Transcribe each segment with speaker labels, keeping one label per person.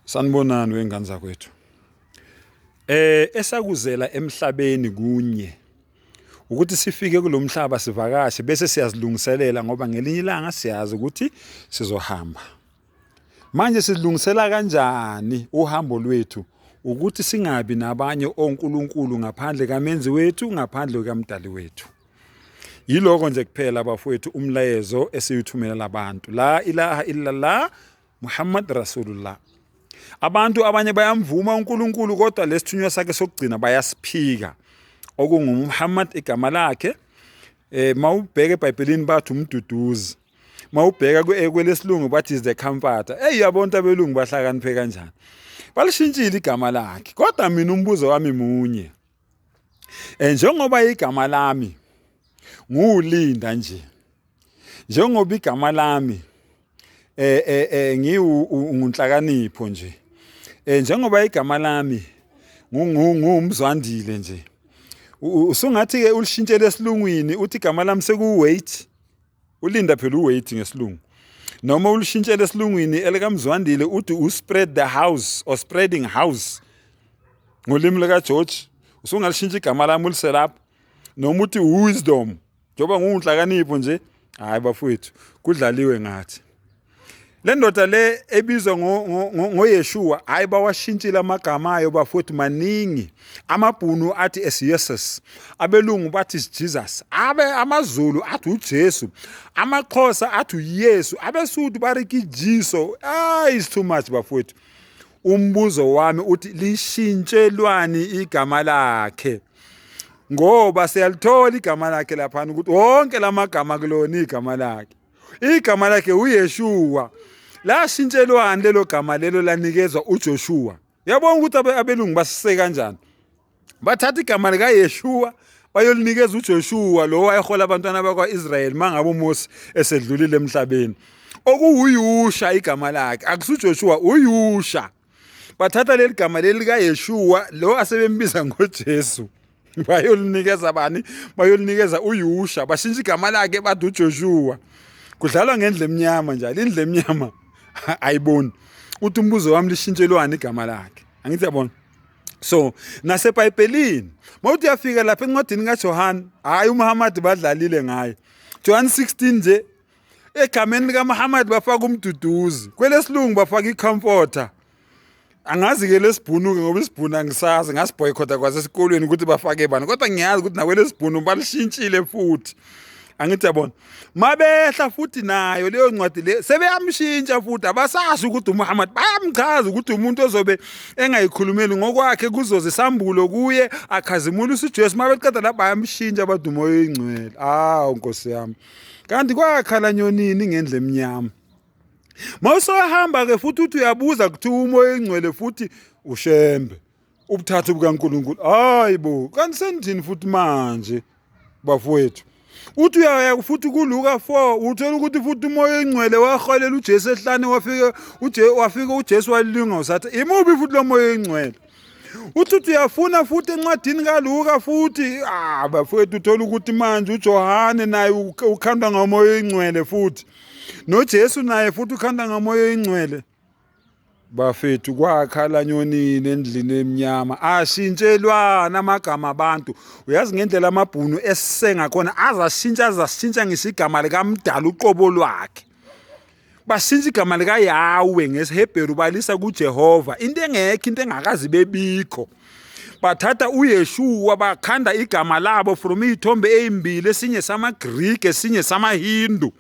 Speaker 1: Sanibonani wengane zakwethu. Esakuzela emhlabeni kunye ukuthi sifike kulomhlaba sivakashe bese siyazilungiselela ngoba ngelinye ilanga siyazi ukuthi sizohamba. Manje sidlungisela kanjani uhambo lwethu ukuthi singabi nabanye onkulunkulu ngaphandle kamenzi wethu, ngaphandle kaMdali wethu. Yiloko nje kuphela bafowethu umlayezo esiyithumela abantu. La ilaha illallah Muhammad Rasulullah. Abantu abanye bayamvuma uNkulunkulu kodwa lesithunywa sakhe sokugcina bayasiphika. OkunguMuhammad igama lakhe. Mawubheke eBhayibhelini bathi umduduzi. Mawubheka kwelesilungu bathi is the comforter. Yabona abelungu bahlakaniphe kanjani. Balishintshile igama lakhe. Kodwa mina umbuzo wami munye. Njengoba igama lami nguLinda nje. Njengoba igama lami ngiwunhlakanipho nje. Njengoba igama lami ngumzwandile nje. Usungathi ke ulishintshele esilungwini uthi igama lami sekuwait. ULinda phela uwait ngesilungu. Noma ulishintshele esilungwini elikaMzwandile uthi uspread the house or spreading house. Ngolimi lika George usungalishintsha igama lami uliselapha. Noma uthi wisdom. Njoba ngunhlakanipho nje. Hayi bafowethu kudlaliwe ngathi. Le ndoda le ebizwa ngoYeshua hayi bawashintshile amagama ayo bafowethu maningi. Amabhunu athi Jesus, abelungu bathi Jesus, amazulu athi uJesu, amaXhosa athi uYesu, abeSuthu bariki Jiso. It's too much bafowethu. Umbuzo wami uthi lishintshelwani igama lakhe? Ngoba siyalithola igama lakhe lapha ukuthi wonke lamagama kulona igama lakhe. Igama lakhe uYeshua. La shintshelwani lelo gama lelo lanikezwa uJoshua. Yabona ukuthi abelungu basise kanjani. Bathatha igama lika Yeshua bayolinikeza uJoshua lo wayehola abantwana bakwaIsrael mangabe uMose esedlulile emhlabeni. Okuyusha igama lakhe. AkusuJoshua uYusha. Bathatha leli gama lelika Yeshua lo asebembiza ngoJesu. Bayolinikeza abani? Bayolinikeza uYusha. Bashintsha igama lakhe bathi uJoshua. Kudlalwa ngendle emnyama njalo. Indle emnyama ayiboni. Uthi umbuzo wami lishintshelwani igama lakhe. Angithi yabona. So naseBhayibhelini mawuthi uyafika lapha encwadini kaJohn, hayi uMuhammad badlalile ngaye. John 16 nje egameni likaMuhammad bafaka umduduzi. Kwelesilungu bafaka icomforter. Angazi ke lesibhunu ngoba isibhunu angisazi ngasiboycotha kwasesikolweni ukuthi bafake bani kodwa ngiyazi ukuthi nakwelesibhunu balishintshile futhi. Angithi yabona mabehla futhi nayo leyo ncwadi le sebeyamshintsha futhi abasazi ukuthi uMuhammad bayamchaza ukuthi umuntu ozobe engayikhulumeli ngokwakhe kuzoze isambulo kuye akhazimula uJesu mabeqeda lapha bayamshintsha bathi umoya oyingcwele. Nkosi yami kanti kwakhala nyonini ngendle emnyama. Mawusohamba ke futhi uthi uyabuza kuthiwa umoya oyingcwele futhi ushembe ubuthathu bukaNkulunkulu. Hayibo kanti sendini futhi manje bafowethu. Uthi uyaya futhi kuLuka 4 uthola ukuthi futhi umoya oyingcwele waholela uJesu ehlane wafika uJesu walilinga usathi imubi futhi lo moya oyingcwele. Uthi uyafuna futhi encwadini kaLuka futhi bafowethu uthola ukuthi manje uJohane naye ukhandwa ngomoya oyingcwele futhi. NoJesu naye futhi ukhanda ngomoya oyingcwele. Bafethu kwakhala nyonini endlini emnyama ashintshelwana amagama abantu. Uyazi ngendlela amabhunu esisenga khona azashintsha ngesigama likaMdali uqobo lwakhe. Bashintsha igama lika Yahweh ngesiHebheru balisa kuJehova. Into engekho into engakazi bebikho. Bathatha uYeshua bakhanda igama labo from izithombe ezimbili esinye samaGreek esinye samaHindu.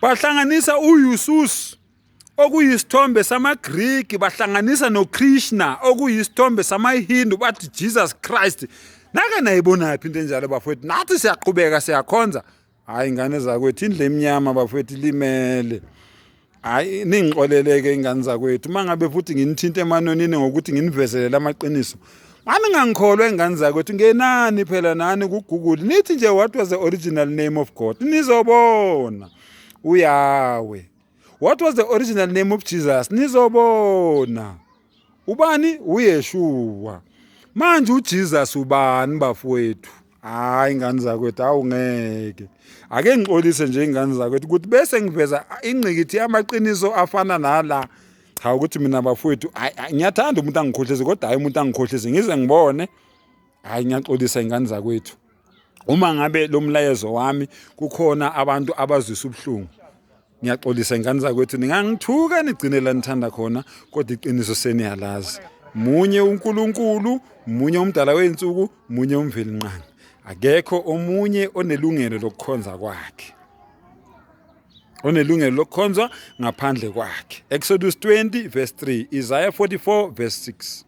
Speaker 1: Bahlanganisa uYesus okuyisithombe samaGreek bahlanganisa noKrishna okuyisithombe samaHindu bathi Jesus Christ. Naka nayibona yaphi into enjalo bafowethu nathi siyaqhubeka siyakhonza. Hayi ingane zakwethu indle emnyama bafowethu limele. Hayi ningixoleleke ingane zakwethu mangabe futhi nginithinta emanonini ngokuthi nginivezelele amaqiniso. Mani ngangikholwa ingane zakwethu ngenani phela nani kuGoogle nithi nje what was the original name of God nizobona. uYahweh. What was the original name of Jesus? Nizobona. Ubani? uYeshua. Manje uJesus ubani bafowethu? hayi ingane zakwethu awungeke ake ngixolise nje ingane zakwethu ukuthi bese ngiveza ingqikithi yamaqiniso afana nala cha ukuthi mina bafowethu ngiyathanda umuntu angikhohlise kodwa hayi umuntu angikhohlise ngize ngibone hayi ngiyaxolisa ingane zakwethu uma ngabe lo mlayezo wami kukhona abantu abazwisa ubuhlungu ngiyaxolisa ingane zakwethu ningangithuka nigcine la nithanda khona kodwa iqiniso seniyalazi munye uNkulunkulu munye umdala weinsuku munye umveli nqangi akekho omunye onelungelo lokukhonza kwakhe onelungelo lokukhonza ngaphandle kwakhe Exodus 20 verse 3 Isaiah 44 verse 6